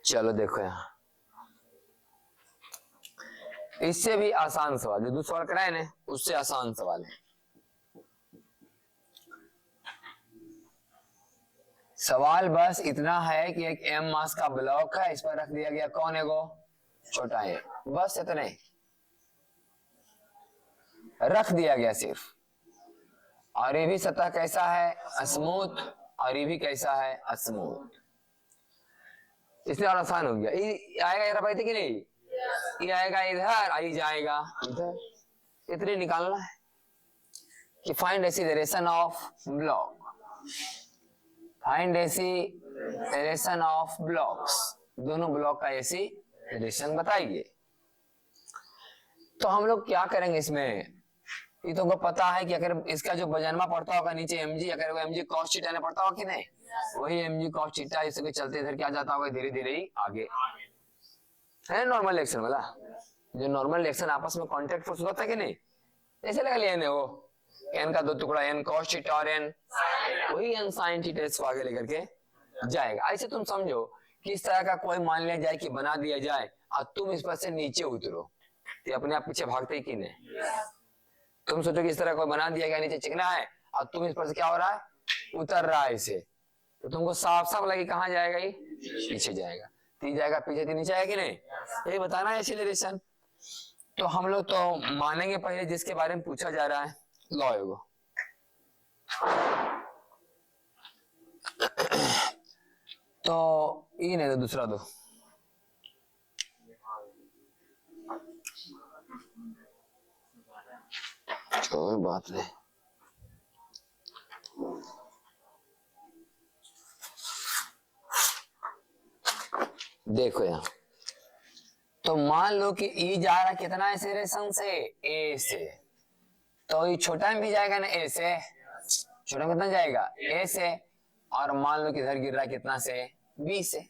चलो देखो यहाँ, इससे भी आसान सवाल जो दूसरा सवाल कराए ना, उससे आसान सवाल है। सवाल बस इतना है कि एक m मास का ब्लॉक है, इस पर रख दिया गया कौन है वो, छोटा है, बस इतना ही रख दिया गया सिर्फ। और ये भी सतह कैसा है, स्मूथ, और ये भी कैसा है, स्मूथ। इसलिए और आसान हो गया। ये आएगा इधर पाई थी कि नहीं, ये आएगा इधर, आई जाएगा इधर, इतने निकालना है कि find acceleration of block, find acceleration of blocks, दोनों ब्लॉक का एक्सीलरेशन बताइए। तो हम लोग क्या करेंगे इसमें, ये तो को पता है कि अगर इसका जो वजनमा पड़ता होगा नीचे mg, अगर वो mg cos थीटा ने पड़ता होगा कि नहीं, वही mg cos थीटा इसके चलते इधर क्या जाता होगा, धीरे धीरे ही आगे है नॉर्मल रिएक्शन वाला, जो नॉर्मल रिएक्शन आपस में कांटेक्ट फोर्स होता है कि नहीं, ऐसे लगा लिया ने वो n का दो टुकड़ा n cos थीटा और n, वही n sin थीटा इसको आगे लेकर के जाएगा। ऐसे तुम समझो कि इस तरह का कोई मान लिया जाए कि बना दिया जाए और तुम इस पर से नीचे उतरो, तो अपने आप पीछे भागते ही कि नहीं। तुम सोचो कि इस तरह कोई बना दिया गया, नीचे चिकना है और तुम इस पर से क्या हो रहा है, उतर रहा है इसे, तो तुमको साफ साफ लगे कहाँ जाएगा, ये पीछे जाएगा, तीन जाएगा पीछे, तीन नीचे आएगा कि नहीं, यही बताना है एक्सीलरेशन। तो हम लोग तो मानेंगे पहले जिसके बारे में पूछा जा रहा है, लॉ एगो तो ये नहीं तो दूसरा दो, कोई बात नहीं। देखो यहाँ, तो मान लो कि E जा रहा कितना एक्सीलरेशन से, A से, तो ये छोटा में भी जाएगा ना A से, छोटा में कितना जाएगा, A से, और मान लो कि इधर गिर रहा है कितना से, B से,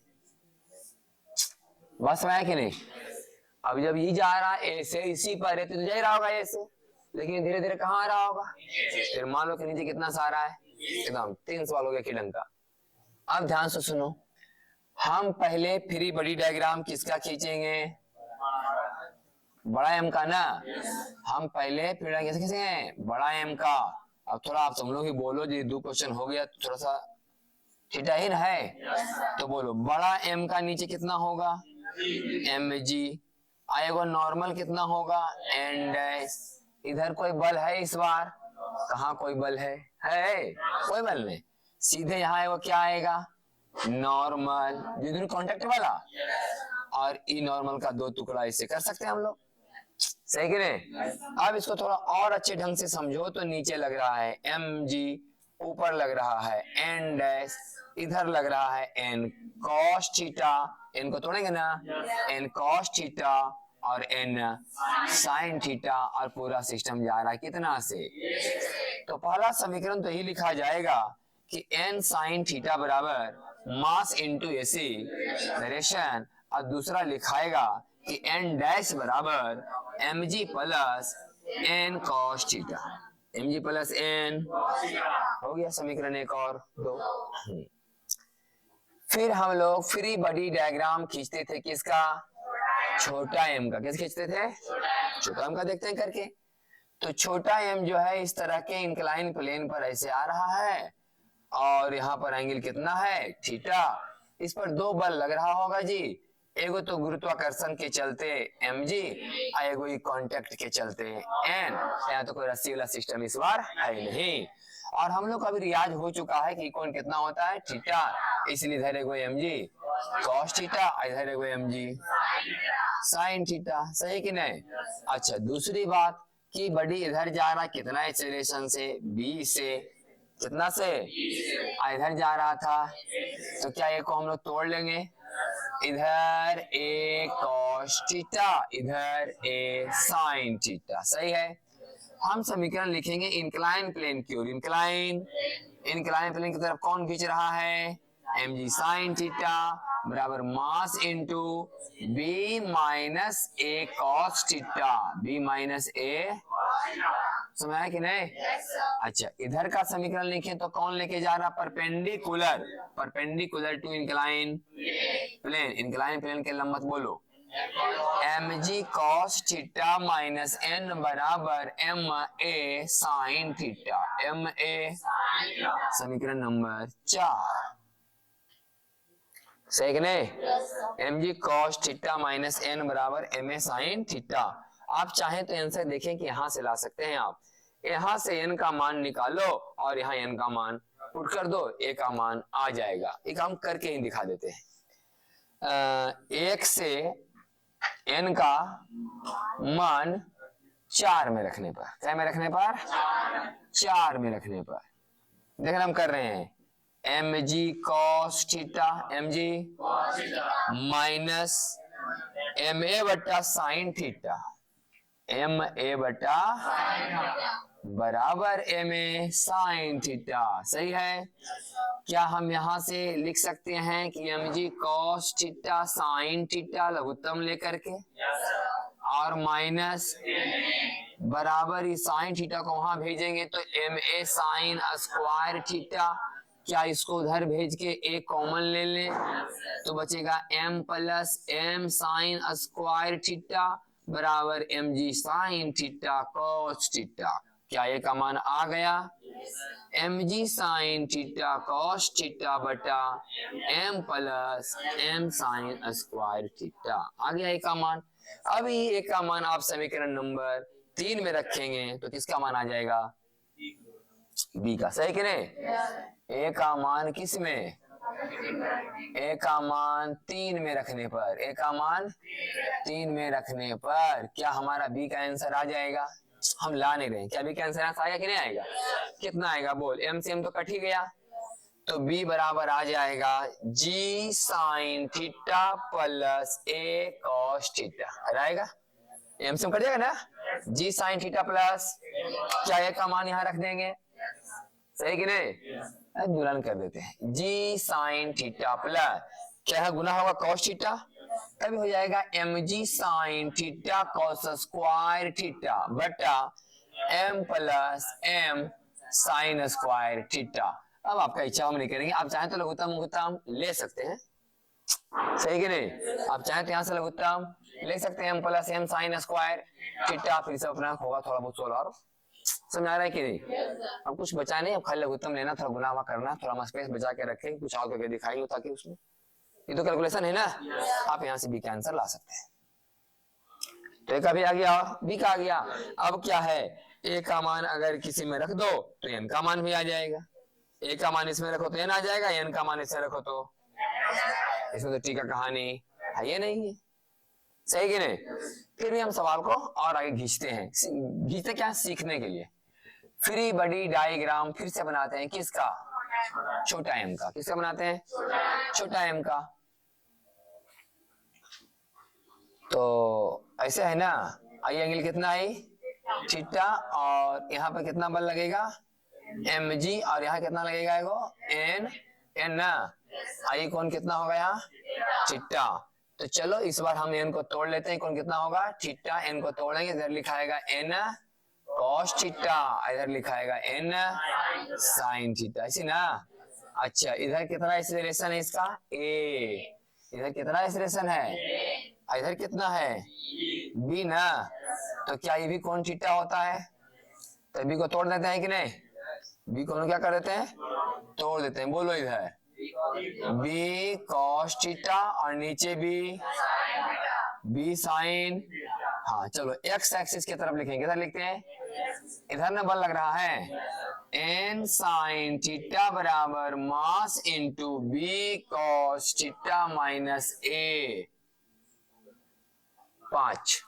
बस में है कि नहीं। अब जब E जा रहा है A से, इसी पर है तो जा ही रहा होगा A से, लेकिन धीरे धीरे कहाँ आ रहा होगा, फिर मान लो कि नीचे कितना सारा है, एकदम 3 सवाल हो गया खिलन का। अब ध्यान से सुनो, हम पहले फ्री बॉडी डायग्राम किसका खींचेंगे, बड़ा एम का ना, हम पहले फ्री डायग्राम कैसे खींचेंगे, बड़ा एम का। अब थोड़ा आप सब लोग ही बोलो जी, 2 क्वेश्चन हो गया, थोड़ा सा थीटा ही ना है, तो बोलो बड़ा एम का नीचे कितना होगा, एम जी, आएगा नॉर्मल कितना होगा, एंड इधर कोई बल है इस बार, कहाँ कोई बल है कोई बल नहीं, सीधे यहाँ आएगा क्या आएगा, नॉर्मल, जिधर कांटेक्ट वाला, और ई नॉर्मल का 2 टुकड़ा इसे कर सकते हैं हम लोग, सही कि नहीं। अब इसको थोड़ा और अच्छे ढंग से समझो, तो नीचे लग रहा है एम जी, ऊपर लग रहा है एन डैश, इधर लग रहा है एन कॉस थीटा, एन को तोड़ेंगे ना, एन कॉस थीटा और एन साइन थीटा, और पूरा सिस्टम जा रहा है कितना से, तो पहला समीकरण तो यही लिखा जाएगा कि एन साइन थीटा बराबर मास इंटू एक्सीलरेशन, और दूसरा लिखाएगा कि एन डैश बराबर M G plus N cos theta, M G plus N, हो गया समीकरण 1 और 2। फिर हम लोग फ्री बॉडी डायग्राम खींचते थे किसका, छोटा एम का, कैसे खींचते थे, छोटा एम का, देखते हैं करके। तो छोटा एम जो है इस तरह के इंक्लाइन प्लेन पर ऐसे आ रहा है, और यहाँ पर एंगल कितना है, थीटा, इस पर 2 बल लग रहा होगा जी, एगो तो गुरुत्वाकर्षण के चलते mg, एगो ही कांटेक्ट के चलते n, यहाँ तो कोई रस्सी वाला सिस्टम इस बार है नहीं। और हम लोग का भी रियाज हो चुका है कि कौन कितना होता है, थीटा, इसलिए इधर एगो mg cos थीटा, इधर एगो mg sin थीटा, सही कि नहीं। अच्छा, दूसरी बात कि बॉडी इधर जा रहा कितना एक्सेलरेशन से, b से, कितना से, इधर जा रहा था, तो क्या ये को हम लोग तोड़ लेंगे, इधर a cos थीटा, इधर a sin थीटा, सही है। हम समीकरण लिखेंगे इंक्लाइन प्लेन की ओर, इंक्लाइन प्लेन की तरफ कौन खींच रहा है, mg sin थीटा बराबर mass into b minus a cos theta, b minus a समझ आया कि नहीं? अच्छा, इधर का समीकरण लिखें तो कौन लेके जा रहा? Perpendicular, perpendicular to incline plane, incline plane के लंबवत बोलो। mg cos theta minus n बराबर ma sin थीटा, ma समीकरण नंबर 4, सही कि नहीं? mg cos theta minus n बराबर ma sin थीटा। आप चाहें तो आंसर देखें कि यहां से ला सकते हैं आप, यहां से n का मान निकालो और यहां n का मान पुट कर दो, a का मान आ जाएगा। एक हम करके ही दिखा देते हैं। 1 से n का मान 4 में रखने पर, क्या में रखने पर? 4 में रखने पर देखना हम कर रहे हैं mg cos theta, mg minus ma बटा साइन थीटा, ma बटा बराबर ma साइन थीटा, सही है। क्या हम यहां से लिख सकते हैं कि mg cos theta sine theta लघुत्तम लेकर के और माइनस बराबर ही साइन थीटा को वहां भेजेंगे तो ma साइन स्क्वायर थीटा, क्या इसको उधर भेज के a कॉमन ले लें तो बचेगा m plus m sine square theta बराबर mg sine theta cos theta. क्या ये का मान आ गया? mg sine theta cos theta बटा m plus m sine square theta, आ गया एक का मान। अभी एक का मान आप समीकरण नंबर 3 में रखेंगे तो किसका मान आ जाएगा? b का, सही कि नहीं? a का मान किस में? a का मान 3 में रखने पर, a का मान 3 में रखने पर क्या हमारा b का आंसर आ जाएगा? हम ला नहीं रहे, क्या b का आंसर आएगा कि नहीं आएगा? कितना आएगा बोल? m से m तो कट ही गया, तो b बराबर आ जाएगा g sign theta plus a cos theta, आएगा? m से m कट जाएगा ना, g साइन थीटा प्लस, क्या a का मान यहाँ रख देंगे, सही कि नहीं? गुणन कर देते हैं, g साइन थीटा प्लस क्या है, गुना होगा cos थीटा, तभी हो जाएगा mg sine theta cos square theta बटा m plus m sine square theta. अब आपका इच्छा हम नहीं करेंगे, आप चाहें तो लघुत्तम लघुत्तम ले सकते हैं, सही कि नहीं? आप चाहें तो यहाँ से लघुत्तम ले सकते हैं, m plus m sine square theta, फिर से अपना होगा थोड़ा बहुत सोलह, और समझ आ रहा है कि नहीं? अब कुछ बचा नहीं, अब खाली लघुत्तम लेना, थोड़ा गुना करना, थोड़ा स्पेस बचा के रखें, कुछ और करके दिखाएंगे ताकि उसमें ये तो कैलकुलेशन है ना, आप यहाँ से बी का आंसर ला सकते हैं। तो ए का भी आ गया, बी का आ गया। अब क्या है, ए का मान अगर किसी में रख दो तो एन का मान भी आ जाएगा, ए का मान इसमें रखो तो एन आ जाएगा, एन का मान इसमें रखो तो, इसमें तो टीका कहानी है ये नहीं है, सही कि नहीं? फिर भी हम सवाल को और आगे खींचते हैं, खींचते क्या, सीखने के लिए। फ्री बॉडी डायग्राम फिर से बनाते हैं, किसका? छोटा एम का। किसका बनाते हैं? छोटा एम का। तो ऐसे है ना, आई एंगल कितना आई? थीटा, और यहाँ पे कितना बल लगेगा? mg, और यहाँ कितना लगेगा? एन, एन ना, आई कौन कितना होगा यहाँ? थीटा। तो चलो इस बार हम एन को तोड़ लेते हैं, कौन कितना होगा? थीटा। एन को तोड़ेंगे, इधर लिखाएगा एन cos थीटा, इधर लिखाएगा एन sin थीटा, ऐसे ना। अच्छा, इधर कितना एक्सेलरेशन है इसका? ए। इधर कितना एक्सेलरेशन है? इधर कितना है? बी ना। तो क्या ये भी कौन थीटा होता है? तो बी को तोड़ देते हैं कि नहीं? बी को क्या कर देते हैं? तोड़ देते हैं। बोलो इधर बी cos थीटा और नीचे बी साइन। हाँ चलो, एक्स एक्सिस की तरफ लिखेंगे, इधर लिखते हैं, इधर ना बल लग रहा है एन साइन थीटा बराबर mass into B cos theta minus A. 5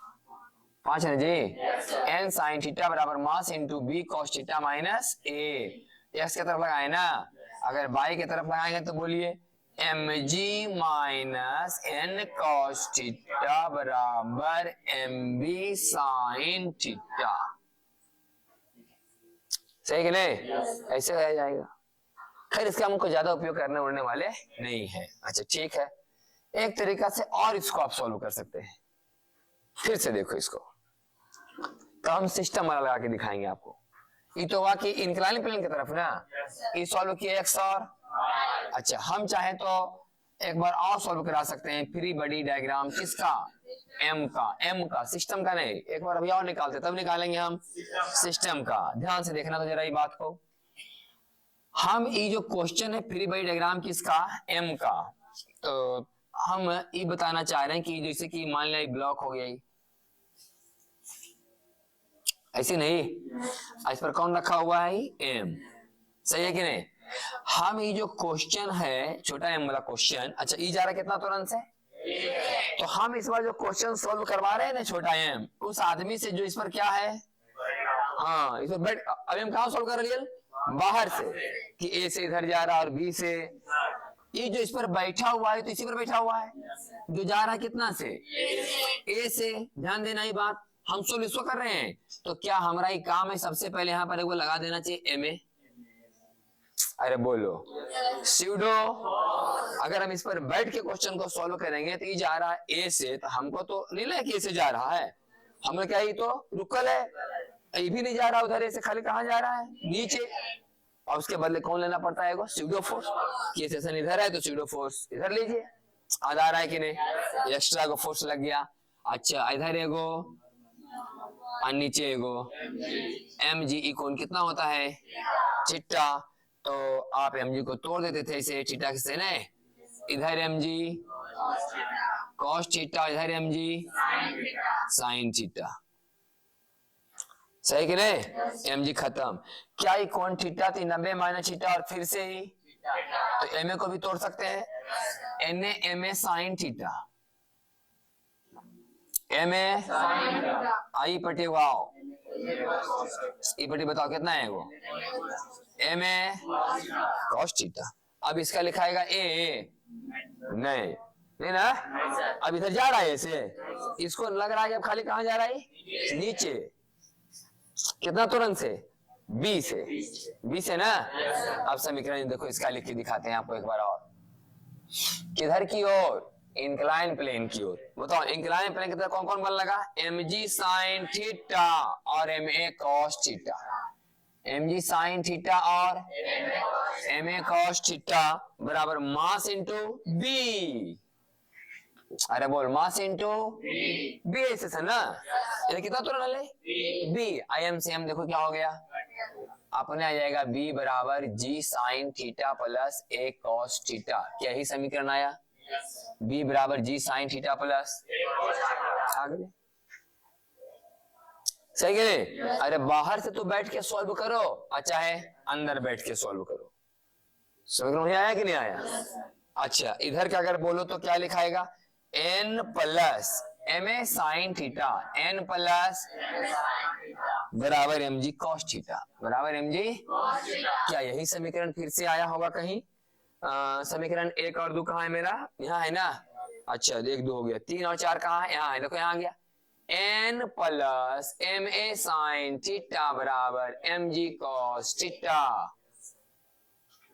है ना जी? एन साइन थीटा बराबर mass into B cos theta minus A. X की तरफ लगाए ना, अगर बाई की तरफ लगाएंगे तो बोलिए mg minus N cos theta बराबर mb साइन थीटा, सही कि नहीं? ऐसे रह जाएगा। खैर इसका हमको ज्यादा उपयोग करने उड़ने वाले नहीं है। अच्छा ठीक है, एक तरीका से और इसको आप सॉल्व कर सकते हैं। फिर से देखो इसको, तो हम सिस्टम वाला लगा के दिखाएंगे आपको। ये तो हुआ कि इंक्लाइन प्लेन की तरफ ना, ये सॉल्व किया एक्स और, अच्छा हम चाहे तो एक बार और सॉल्व करा सकते हैं फ्री बॉडी डायग्राम किसका, एम का, सिस्टम का नहीं, एक बार अभी और निकालते तब निकालेंगे हम सिस्टम का। ध्यान से देखना तो जरा ये बात को, हम ये जो क्वेश्चन है फ्री बॉडी डायग्राम किसका, एम का, तो हम ये बताना चाह रहे हैं कि जैसे कि मान लिया ब्लॉक हो गया, ऐसे नहीं, इस पर कौन रखा हुआ है, एम, सही है कि नहीं। हम ये जो क्वेश्चन है छोटा एम वाला क्वेश्चन, अच्छा ये जा रहा है कितना तुरंत से, तो हम इस बार जो क्वेश्चन सॉल्व करवा रहे हैं ना छोटा एम, उस आदमी से जो इस पर क्या है, हाँ इस पर बैठ, अभी हम कहाँ सॉल्व कर रहे हैं, बाहर से, कि ए से इधर जा रहा है और बी से, ये जो इस पर बैठा हुआ है तो इसी पर बैठा हुआ है, जो जा रहा है कितना से, ए से, ध्यान देना ये बात, हम सोल्व इसको कर रहे हैं, तो क्या हमारा ये काम है सबसे पहले यहाँ पर एक लगा देना चाहिए एम ए, अरे बोलो स्यूडो, अगर हम इस पर बैठ के क्वेश्चन को सॉल्व करेंगे तो ये जा रहा है ए से, तो हमको तो नहीं लगा कि ए से जा रहा है, हम क्या ये तो रुकल है, ये भी नहीं जा रहा उधर, ए से खाली कहाँ जा रहा है, नीचे, और उसके बदले कौन लेना पड़ता है, स्यूडो फोर्स, कि सेशन इधर है तो स्यूडो फोर्स इधर लीजिए, आधा आ रहा है कि नहीं, एक्स्ट्रा को फोर्स लग गया, अच्छा इधर एगो और नीचे एगो, एम जी ई कौन कितना होता है, चिट्टा, तो आप एम जी को तोड़ देते थे इसे थीटा से ना, इधर एम जी कॉस थीटा, इधर एम जी साइन थीटा, सही कि नहीं, एम जी खत्म, क्या ये कौन थीटा थी 90 माइनस थीटा और फिर से ही, तो एम ए को भी तोड़ सकते हैं, N A M A sine theta, M A I पटे वाओ, ई पटी बताओ कितना है वो, एम ए कॉस थीटा, अब इसका लिखाएगा ए, नहीं नहीं ना, अब इधर जा रहा है ऐसे, इसको लग रहा है कि अब खाली कहां जा रहा है, नीचे, कितना तुरंत से, बी से ना, अब समीकरण देखो इसका लिख के दिखाते हैं आपको एक बार और, किधर की ओर, इंक्लाइन प्लेन की ओर, बताओ इंक्लाइन प्लेन की तरफ कौन कौन बल लगा, एम जी साइन थीटा और M A cos theta, M G sine theta और एम ए कॉस थीटा बराबर मास इंटू बी, अरे बोल मास इंटू बी, ऐसे ना, ये कितना तुरंत है, B, I M C M देखो क्या हो गया, अपने आ जाएगा बी बराबर G sine theta plus A cos theta, क्या ही समीकरण आया, बी बराबर जी साइन थीटा प्लस, आगे सही है, अरे बाहर से तो बैठ के सॉल्व करो, अच्छा है अंदर बैठ के सॉल्व करो, समीकरण आया कि नहीं आया, अच्छा इधर का अगर बोलो तो क्या लिखाएगा, N plus M A sine theta, N plus बराबर एम जी कॉस थीटा, बराबर एम जी, क्या यही समीकरण फिर से आया होगा कहीं, समीकरण 1 और 2 कहाँ है मेरा, यहाँ है ना, अच्छा 1 2 हो गया, 3 और 4 कहाँ है, यहाँ है, देखो यहाँ आ गया, N plus M A sine theta बराबर एम जी कॉस थीटा,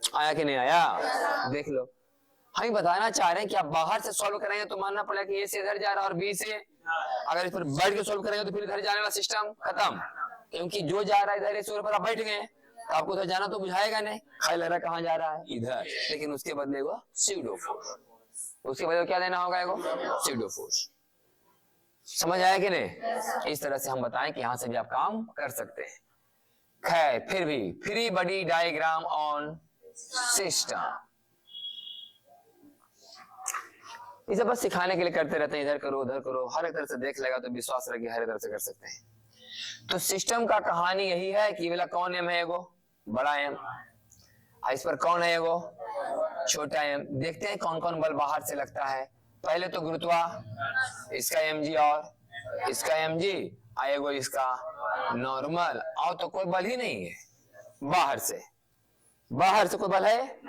आया कि नहीं आया, देख लो, हम बताना चाह रहे हैं कि आप बाहर से सॉल्व करेंगे तो मानना पड़ेगा कि ए से इधर जा रहा है और बी से, अगर इस पर बैठ के सॉल्व करेंगे तो फिर इधर जाने वाला सिस्टम खत्म, क्योंकि जो जा रहा है इधर इस पर आप बैठ गए तो आपको उधर जाना तो बुझाएगा नहीं, खाली लग रहा कहाँ जा रहा है, इधर, लेकिन उसके बदले वो स्यूडो फोर्स, उसके बदले क्या देना होगा, स्यूडो फोर्स, समझ आया कि नहीं, इस तरह से हम बताएं कि यहाँ से भी आप काम कर सकते हैं। खैर फिर भी free body diagram on system, इसे बस सिखाने के लिए करते रहते हैं, इधर करो उधर करो, हर एक तरह से देख लेगा तो विश्वास रखिए हर एक तरह से कर सकते हैं। तो सिस्टम का कहानी यही है कि वाला कौन एम है, एगो बड़ा एम, इस पर कौन है, एगो छोटा एम, देखते हैं कौन कौन बल बाहर से लगता है, पहले तो गुरुत्वा, इसका एम जी और इसका एम जी, एगो इसका नॉर्मल, और तो कोई बल ही नहीं है बाहर से कोई बल है,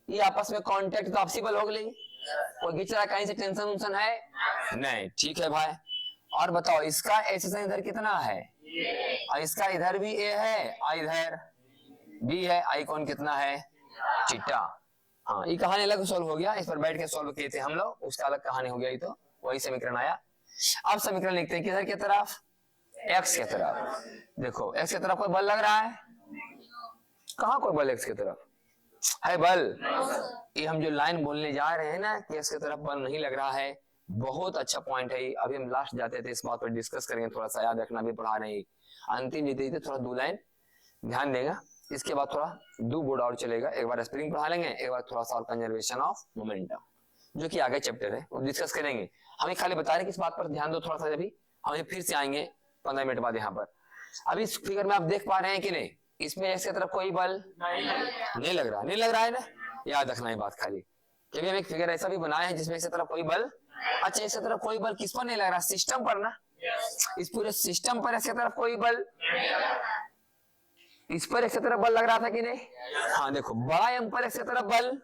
ये आपस में कांटेक्ट तो आपसी बल हो गई, कोई खींच रहा कहीं से टेंशन उंसन है नहीं, ठीक है भाई, और बताओ इसका ऐसे इधर कितना है, और इसका इधर भी ए है और इधर बी है, आई कौन कितना है, थीटा, हाँ ये कहानी अलग सॉल्व हो गया, इस पर बैठ के सॉल्व किए थे हम लोग, उसका अलग कहानी हो गया, ये तो वही समीकरण आया। अब समीकरण लिखते हैं किधर की तरफ, एक्स की तरफ। देखो एक्स की तरफ कोई बल लग रहा है, कहाँ कोई बल एक्स की तरफ है बल? ये हम जो लाइन बोलने जा रहे हैं ना कि एक्स की तरफ बल नहीं लग रहा है, बहुत अच्छा पॉइंट है। अभी हम लास्ट जाते थे इस बात पर डिस्कस करेंगे, थोड़ा सा याद रखना भी पढ़ा रहे हैं। अंतिम जीते थे थोड़ा 2 लाइन ध्यान देगा, इसके बाद थोड़ा 2 बोर्ड और चलेगा। एक बार स्प्रिंग पढ़ा लेंगे, एक बार थोड़ा सा और कंजर्वेशन ऑफ मोमेंटम जो कि आगे चैप्टर है वो डिस्कस करेंगे। हमें खाली बता रहे कि इस बात पर ध्यान दो थोड़ा सा, अभी हमें फिर से आएंगे 15 मिनट बाद यहाँ पर। अभी इस फिगर में आप देख पा रहे हैं कि नहीं, इसमें एक्स की तरफ कोई बल नहीं लग रहा, नहीं लग रहा है ना, याद रखना है बात खाली। क्योंकि हम एक फिगर ऐसा भी बनाए हैं जिसमें एक्स की तरफ कोई बल, अच्छा एक्स की तरफ कोई बल किस पर नहीं लग रहा? सिस्टम पर ना, इस पूरे सिस्टम पर एक्स की तरफ कोई बल, इस पर एक्स की तरफ बल लग रहा था कि नहीं? हाँ देखो, बड़ा एम पर एक्स की तरफ बल,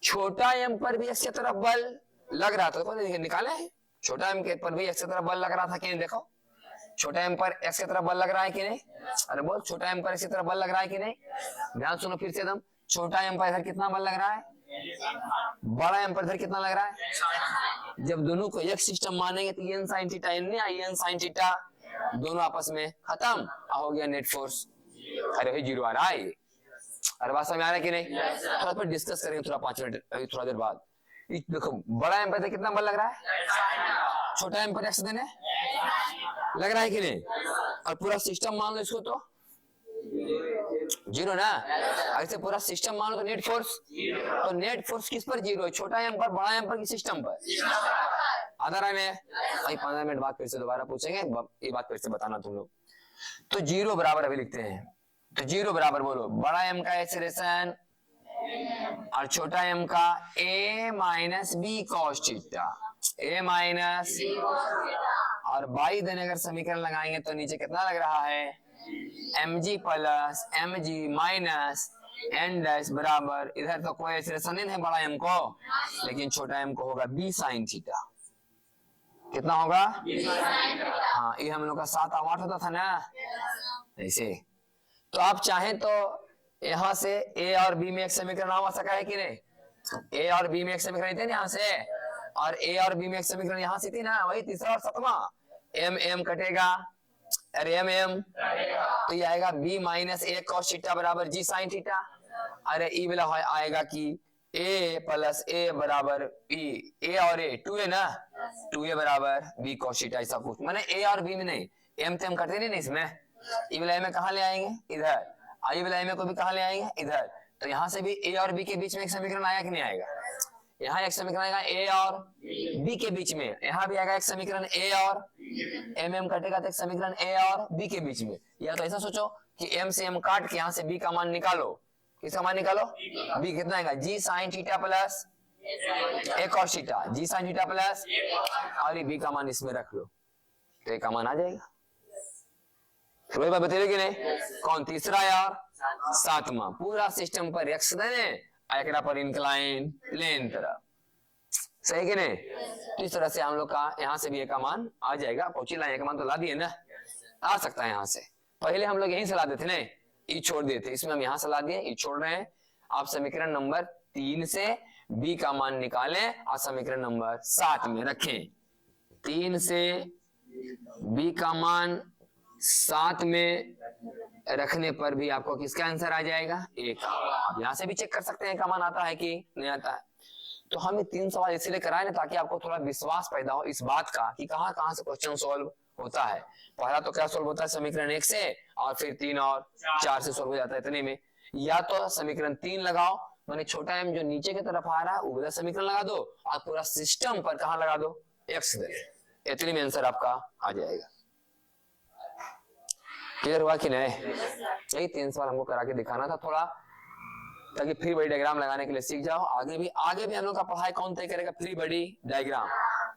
छोटा एम पर भी एक्स की तरफ बल लग रहा था, तो निकाले हैं। छोटा एम के पर भी एक्स की तरफ बल लग रहा था कि नहीं? देखो छोटा एम पर एक्स की तरफ बल लग रहा है कि नहीं? अरे बोल, छोटा एम पर एक्स की तरफ बल लग रहा है कि नहीं? ध्यान सुनो फिर से एकदम, छोटा एम पर इधर कितना बल लग रहा है, बड़ा एम पर इधर कितना लग रहा है? जब दोनों को एक सिस्टम मानेंगे तो N sine theta N N sine theta दोनों आपस में खत्म, हो गया नेट फोर्स। अरे भाई 0 आ रहा है, अरे बात समझ आ रहा है कि नहीं? थोड़ा पर डिस्कस करेंगे थोड़ा 5 मिनट अभी थोड़ा देर बाद। देखो बड़ा एम पर कितना बल लग रहा है, छोटा एम पर एक्स देने लग रहा है कि नहीं? और पूरा सिस्टम मान लो इसको तो 0 ना, ऐसे पूरा सिस्टम मान लो तो नेट फोर्स, तो नेट फोर्स किस पर 0 है? छोटा एम पर, बड़ा एम पर की सिस्टम पर? आधा रहा है भाई, 15 मिनट बाद फिर से दोबारा पूछेंगे, ये बात फिर से बताना तुम लोग। तो 0 बराबर अभी लिखते हैं, तो 0 बराबर बोलो बड़ा एम का एक्सेलरेशन और छोटा एम का a minus B cos theta, a minus, और बाई देने अगर समीकरण लगाएंगे तो नीचे कितना लग रहा है? mg plus mg minus n dash बराबर, इधर तो कोई एक्सेलरेशन नहीं है बड़ा एम को, लेकिन छोटा एम को होगा b साइन थीटा। कितना होगा? हाँ, ये हम लोग का 7 और 8 होता था ना ऐसे। तो आप चाहें तो यहाँ से a और b में एक समीकरण आ सका है कि नहीं? a और b में एक समीकरण थे ना यहाँ से, और a और b में एक समीकरण यहाँ से थी ना, वही तीसरा और 7वां। m m कटेगा, अरे m m तो ये आएगा b minus a cos theta बराबर g साइन थीटा। अरे ई वाला आएगा कि a प्लस a बराबर b, a और a 2a ना, 2a बराबर b cos थीटा, ऐसा कुछ। माने a और b में नहीं, m तो m कटते नहीं इसमें, ई वाला में कहाँ ले आएंगे? इधर। आई वाला में को भी कहाँ ले आएंगे? इधर। तो यहाँ से भी a और b के बीच में एक समीकरण आया कि नहीं आएगा? यहाँ एक समीकरण आएगा a और b के बीच में, यहाँ भी आएगा एक समीकरण a और m कटेगा तो एक समीकरण a और b के बीच में। या तो ऐसा सोचो कि m से m काट के यहाँ से b का मान निकालो, किसका मान निकालो? b कितना आएगा? g sign theta plus a cos theta, g sign theta plus, और ये b का मान इसमें रख लो तो a का मान आ जाएगा। फिर वही बात बताइए कि नहीं? कौन? तीसरा और 7वां। पूरा सिस्टम पर एक्स देने, एकरा पर इंक्लाइन प्लेन तरफ, सही कि नहीं? तो इस तरह से हम लोग का यहाँ से भी ए का मान आ जाएगा। पहुंची लाइन का मान तो ला दिए ना, आ सकता है यहाँ से। पहले हम लोग यहीं से ला देते ना, ई छोड़ दिए थे, इसमें हम यहाँ से ला दिए, ई छोड़ रहे हैं। आप समीकरण नंबर 3 से बी का मान निकालें और समीकरण नंबर 7 में रखें। 3 से बी का मान 7 में रखने पर भी आपको किसका आंसर आ जाएगा? ए का। आप यहाँ से भी चेक कर सकते हैं का मान आता है कि नहीं आता है। तो हम ये 3 सवाल इसलिए कराए ना ताकि आपको थोड़ा विश्वास पैदा हो इस बात का कि कहाँ कहाँ से क्वेश्चन सॉल्व होता है। पहला तो क्या सॉल्व होता है? समीकरण 1 से, और फिर 3 और 4 से सॉल्व हो जाता है इतने में। या तो समीकरण 3 लगाओ, माने छोटा एम जो नीचे की तरफ आ रहा है वो वाला समीकरण लगा दो, और पूरा सिस्टम पर कहाँ लगा दो? एक्स दे, इतने में आंसर आपका आ जाएगा। क्लियर हुआ कि नहीं? यही 3 सवाल हमको करा के दिखाना था थोड़ा, ताकि फ्री बॉडी डायग्राम लगाने के लिए सीख जाओ। आगे भी हम लोग का पढ़ाई कौन तय करेगा? Free body diagram.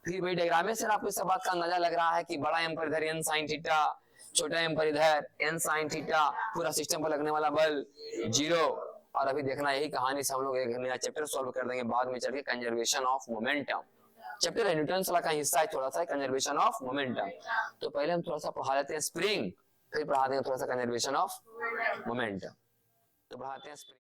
Free body diagram में से आपको इस बात का अंदाजा लग रहा है कि बड़ा एम पर इधर n sin थीटा, छोटा एम पर इधर n sin थीटा, पूरा सिस्टम पर लगने वाला बल 0। और अभी देखना यही कहानी से हम लोग एक नया चैप्टर सॉल्व कर देंगे बाद में चल के, कंजर्वेशन ऑफ मोमेंटम। चैप्टर है न्यूटन का हिस्सा है थोड़ा सा, कंजर्वेशन ऑफ मोमेंटम। तो पहले हम थोड़ा सा पढ़ा लेते हैं स्प्रिंग, फिर पढ़ा देंगे थोड़ा सा कंजर्वेशन ऑफ मोमेंटम। तो पढ़ाते हैं स्प्रिंग।